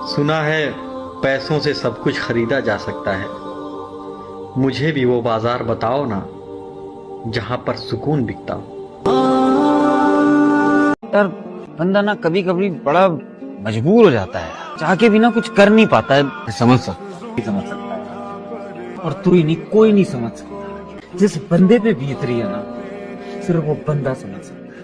सुना है पैसों से सब कुछ खरीदा जा सकता है। मुझे भी वो बाजार बताओ ना जहां पर सुकून बिकता हो। यार बंदा ना कभी कभी बड़ा मजबूर हो जाता है, चाह के भी ना कुछ कर नहीं पाता है। समझ सकता है और तू ही नहीं, कोई नहीं समझ सकता। जिस बंदे पे बीत रही है ना, सिर्फ वो बंदा समझ सकता है।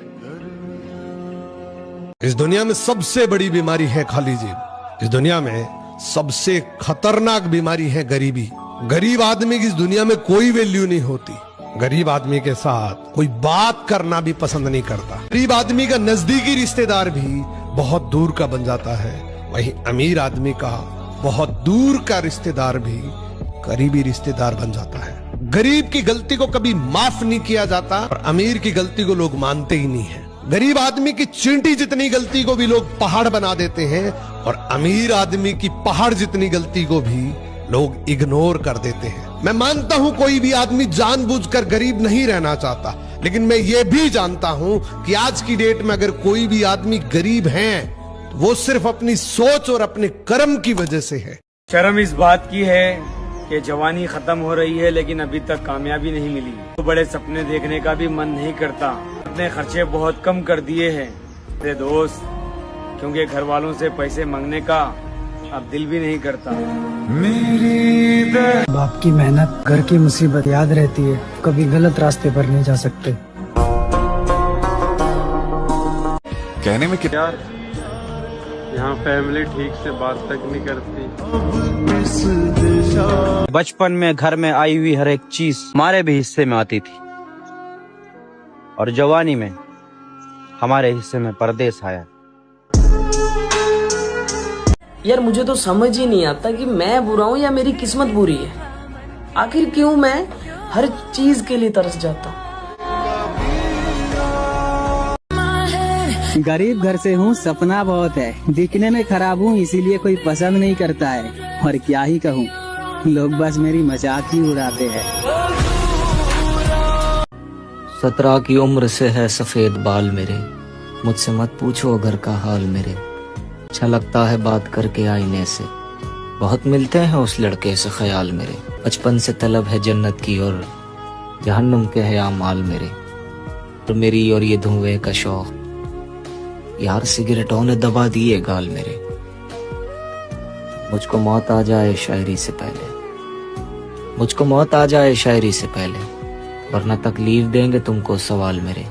इस दुनिया में सबसे बड़ी बीमारी है खाली जेब। इस दुनिया में सबसे खतरनाक बीमारी है गरीबी। गरीब आदमी की इस दुनिया में कोई वैल्यू नहीं होती। गरीब आदमी के साथ कोई बात करना भी पसंद नहीं करता। गरीब आदमी का नजदीकी रिश्तेदार भी बहुत दूर का बन जाता है, वहीं अमीर आदमी का बहुत दूर का रिश्तेदार भी करीबी रिश्तेदार बन जाता है। गरीब की गलती को कभी माफ नहीं किया जाता और अमीर की गलती को लोग मानते ही नहीं है। गरीब आदमी की चींटी जितनी गलती को भी लोग पहाड़ बना देते हैं और अमीर आदमी की पहाड़ जितनी गलती को भी लोग इग्नोर कर देते हैं। मैं मानता हूं कोई भी आदमी जानबूझकर गरीब नहीं रहना चाहता, लेकिन मैं ये भी जानता हूं कि आज की डेट में अगर कोई भी आदमी गरीब है तो वो सिर्फ अपनी सोच और अपने कर्म की वजह से है। शर्म इस बात की है कि जवानी खत्म हो रही है लेकिन अभी तक कामयाबी नहीं मिली। तो बड़े सपने देखने का भी मन नहीं करता। अपने खर्चे बहुत कम कर दिए हैं मेरे दोस्त, क्योंकि घर वालों से पैसे मांगने का अब दिल भी नहीं करता। बाप की मेहनत, घर की मुसीबत याद रहती है, कभी गलत रास्ते पर नहीं जा सकते। कहने में क्या यार, यहाँ फैमिली ठीक से बात तक नहीं करती। बचपन में घर में आई हुई हर एक चीज हमारे भी हिस्से में आती थी, और जवानी में हमारे हिस्से में परदेस आया। यार मुझे तो समझ ही नहीं आता कि मैं बुरा हूँ या मेरी किस्मत बुरी है। आखिर क्यों मैं हर चीज के लिए तरस जाता हूँ। गरीब घर से हूँ, सपना बहुत है, दिखने में खराब हूँ इसीलिए कोई पसंद नहीं करता है। और क्या ही कहूँ, लोग बस मेरी मजाक ही उड़ाते हैं। 17 की उम्र से है सफेद बाल मेरे, मुझसे मत पूछो घर का हाल मेरे। अच्छा लगता है बात करके आईने से, बहुत मिलते हैं उस लड़के से ख्याल मेरे। बचपन से तलब है जन्नत की और जहन्नुम के है आमाल मेरे। और मेरी और ये धुएं का शौक, यार सिगरेटों ने दबा दिए गाल मेरे। मुझको मौत आ जाए शायरी से पहले, मुझको मौत आ जाए शायरी से पहले, वरना तकलीफ देंगे तुमको सवाल मेरे।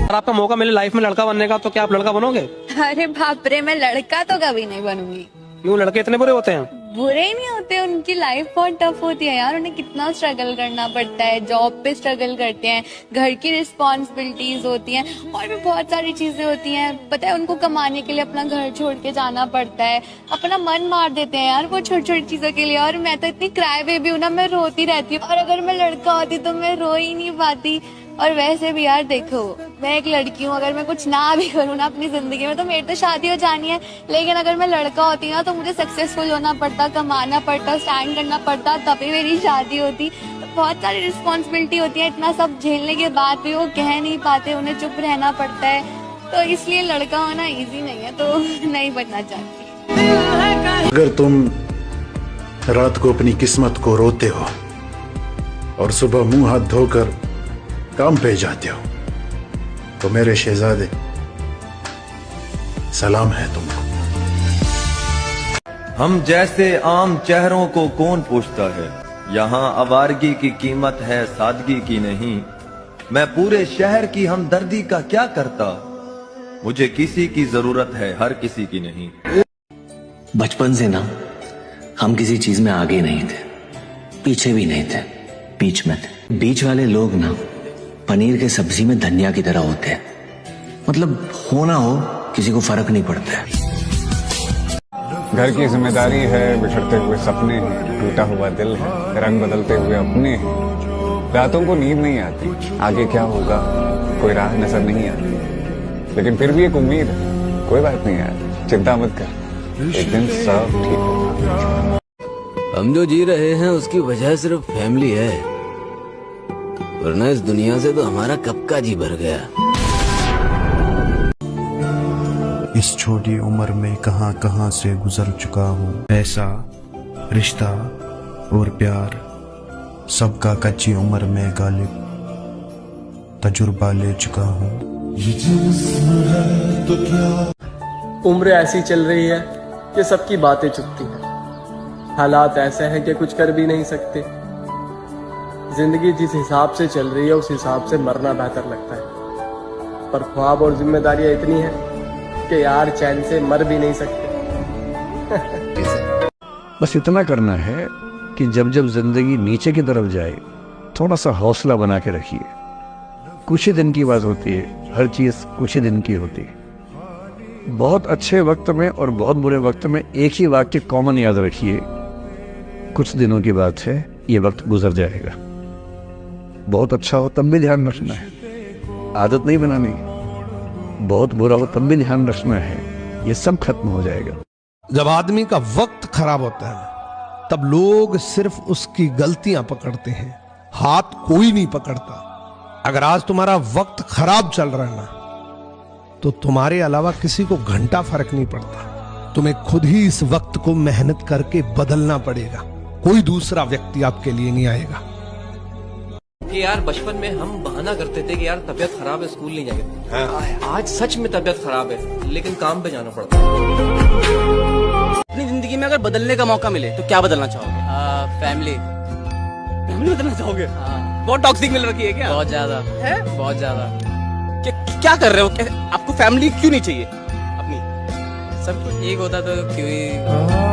अगर आपका मौका मिले लाइफ में लड़का बनने का तो क्या आप लड़का बनोगे? अरे बाप रे, मैं लड़का तो कभी नहीं बनूंगी। क्यों, लड़के इतने बुरे होते हैं? बुरे ही नहीं होते, उनकी लाइफ बहुत टफ होती है यार। उन्हें कितना स्ट्रगल करना पड़ता है, जॉब पे स्ट्रगल करते हैं, घर की रिस्पॉन्सिबिलिटीज होती हैं और भी बहुत सारी चीजें होती हैं। पता है उनको कमाने के लिए अपना घर छोड़ के जाना पड़ता है, अपना मन मार देते हैं यार वो छोटी छोटी चीजों के लिए। और मैं तो इतनी क्राई बेबी हूँ ना, मैं रोती रहती हूँ। और अगर मैं लड़का होती तो मैं रो ही नहीं पाती। और वैसे भी यार देखो, मैं एक लड़की हूँ, अगर मैं कुछ ना भी करूँ ना अपनी जिंदगी में तो मेरी तो शादी हो जानी है। लेकिन अगर मैं लड़का होती ना तो मुझे सक्सेसफुल होना पड़ता, कमाना पड़ता, स्टैंड करना पड़ता, तभी मेरी शादी होती। तो बहुत सारी रिस्पॉन्सिबिलिटी होती है। इतना सब झेलने के बाद भी वो कह नहीं पाते, उन्हें चुप रहना पड़ता है। तो इसलिए लड़का होना ईजी नहीं है, तो नहीं बनना चाहती। अगर तुम रात को अपनी किस्मत को रोते हो और सुबह मुंह हाथ धोकर काम पे जाते हो तो मेरे शहजादे सलाम है तुमको। हम जैसे आम चेहरों को कौन पूछता है, यहाँ आवारगी की कीमत है सादगी की नहीं। मैं पूरे शहर की हमदर्दी का क्या करता, मुझे किसी की जरूरत है हर किसी की नहीं। बचपन से ना हम किसी चीज में आगे नहीं थे, पीछे भी नहीं थे, बीच में थे। बीच वाले लोग ना पनीर के सब्जी में धनिया की तरह होते हैं, मतलब हो ना हो किसी को फर्क नहीं पड़ता है। घर की जिम्मेदारी है, बिछड़ते हुए सपने हैं, टूटा हुआ दिल है, रंग बदलते हुए अपने हैं। रातों को नींद नहीं आती, आगे क्या होगा कोई राह नजर नहीं आती, लेकिन फिर भी एक उम्मीद है, कोई बात नहीं यार चिंता मत कर, एक दिन सब ठीक होगा। हम जो जी रहे हैं उसकी वजह सिर्फ फैमिली है, वरना इस दुनिया से तो हमारा कब का जी भर गया। इस छोटी उम्र में कहां कहां से गुजर चुका हूँ। पैसा, रिश्ता और प्यार सबका कच्ची उम्र में गालिब तजुर्बा ले चुका हूँ। उम्र ऐसी चल रही है कि सबकी बातें चुभती हैं। हालात ऐसे हैं कि कुछ कर भी नहीं सकते। जिंदगी जिस हिसाब से चल रही है उस हिसाब से मरना बेहतर लगता है, पर ख्वाब और जिम्मेदारियां इतनी हैं कि यार चैन से मर भी नहीं सकते। बस इतना करना है कि जब जब जिंदगी नीचे की तरफ जाए थोड़ा सा हौसला बना के रखिए। कुछ ही दिन की बात होती है, हर चीज कुछ ही दिन की होती है। बहुत अच्छे वक्त में और बहुत बुरे वक्त में एक ही वाक्य कॉमन याद रखिए, कुछ दिनों की बात है, ये वक्त गुजर जाएगा। बहुत अच्छा हो तब भी ध्यान रखना है, आदत नहीं बनानी। बहुत बुरा हो तब भी ध्यान रखना है, ये सब खत्म हो जाएगा। जब आदमी का वक्त खराब होता है ना, तब लोग सिर्फ उसकी गलतियां पकड़ते हैं, हाथ कोई नहीं पकड़ता। अगर आज तुम्हारा वक्त खराब चल रहा है ना, तो तुम्हारे अलावा किसी को घंटा फर्क नहीं पड़ता। तुम्हें खुद ही इस वक्त को मेहनत करके बदलना पड़ेगा, कोई दूसरा व्यक्ति आपके लिए नहीं आएगा। कि यार बचपन में हम बहाना करते थे कि यार तबीयत खराब है, स्कूल नहीं जाएंगे। आज सच में तबीयत खराब है लेकिन काम पे जाना पड़ता है। अपनी जिंदगी में अगर बदलने का मौका मिले तो क्या बदलना चाहोगे? फैमिली। फैमिली बदलना चाहोगे? बहुत टॉक्सिक मिल रखी है क्या? बहुत ज्यादा है, बहुत ज्यादा। क्या कर रहे हो? आपको फैमिली क्यों नहीं चाहिए अपनी? सब कुछ एक होता तो क्यों ही